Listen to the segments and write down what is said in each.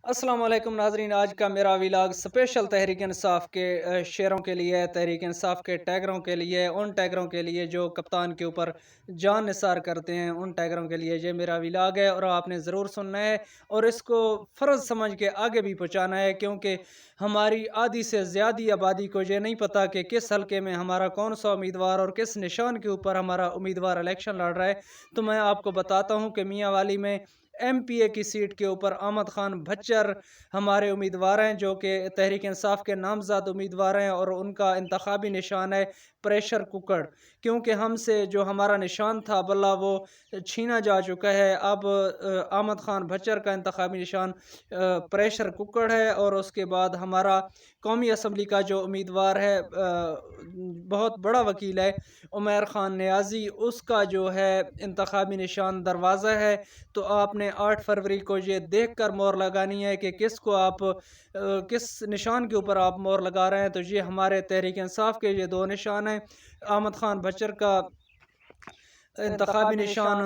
السلام علیکم ناظرین، آج کا میرا ولاگ سپیشل تحریک انصاف کے شیروں کے لیے، تحریک انصاف کے ٹیگروں کے لیے، ان ٹیگروں کے لیے جو کپتان کے اوپر جان نثار کرتے ہیں، ان ٹیگروں کے لیے یہ میرا ولاگ ہے اور آپ نے ضرور سننا ہے اور اس کو فرض سمجھ کے آگے بھی پہنچانا ہے، کیونکہ ہماری آدھی سے زیادہ آبادی کو یہ نہیں پتا کہ کس حلقے میں ہمارا کون سا امیدوار اور کس نشان کے اوپر ہمارا امیدوار الیکشن لڑ رہا ہے۔ تو میں آپ کو بتاتا ہوں کہ میاں والی میں ایم پی اے کی سیٹ کے اوپر احمد خان بھچر ہمارے امیدوار ہیں، جو کہ تحریک انصاف کے نامزد امیدوار ہیں، اور ان کا انتخابی نشان ہے پریشر کوکر، کیونکہ ہم سے جو ہمارا نشان تھا بلا وہ چھینا جا چکا ہے۔ اب احمد خان بھچر کا انتخابی نشان پریشر کوکر ہے، اور اس کے بعد ہمارا قومی اسمبلی کا جو امیدوار ہے، بہت بڑا وکیل ہے عمیر خان نیازی، اس کا جو ہے انتخابی نشان دروازہ ہے۔ تو آپ نے 8 فروری کو یہ دیکھ کر مور لگانی ہے کہ کس کو آپ کس نشان کے اوپر آپ مور لگا رہے ہیں۔ تو یہ ہمارے تحریک انصاف کے یہ دو نشان ہیں، احمد خان بچر کا انتخابی نشان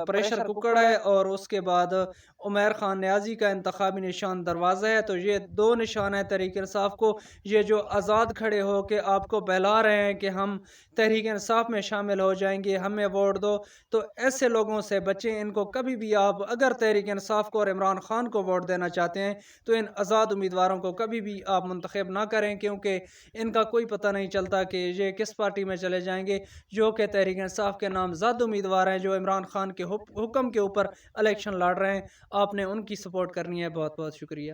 پریشر کوکر ہے، اور اس کے بعد عمیر خان نیازی کا انتخابی نشان دروازہ ہے۔ تو یہ دو نشان ہیں تحریک انصاف کو، یہ جو آزاد کھڑے ہو کے آپ کو بہلا رہے ہیں کہ ہم تحریک انصاف میں شامل ہو جائیں گے، ہمیں ووٹ دو، تو ایسے لوگوں سے بچیں۔ ان کو کبھی بھی آپ اگر تحریک انصاف کو اور عمران خان کو ووٹ دینا چاہتے ہیں تو ان آزاد امیدواروں کو کبھی بھی آپ منتخب نہ کریں، کیونکہ ان کا کوئی پتہ نہیں چلتا کہ یہ کس پارٹی میں چلے جائیں گے۔ جو کہ تحریک انصاف کے نامزد امیدوار ہیں، جو عمران خان کے حکم کے اوپر الیکشن لڑ رہے ہیں، آپ نے ان کی سپورٹ کرنی ہے۔ بہت بہت شکریہ۔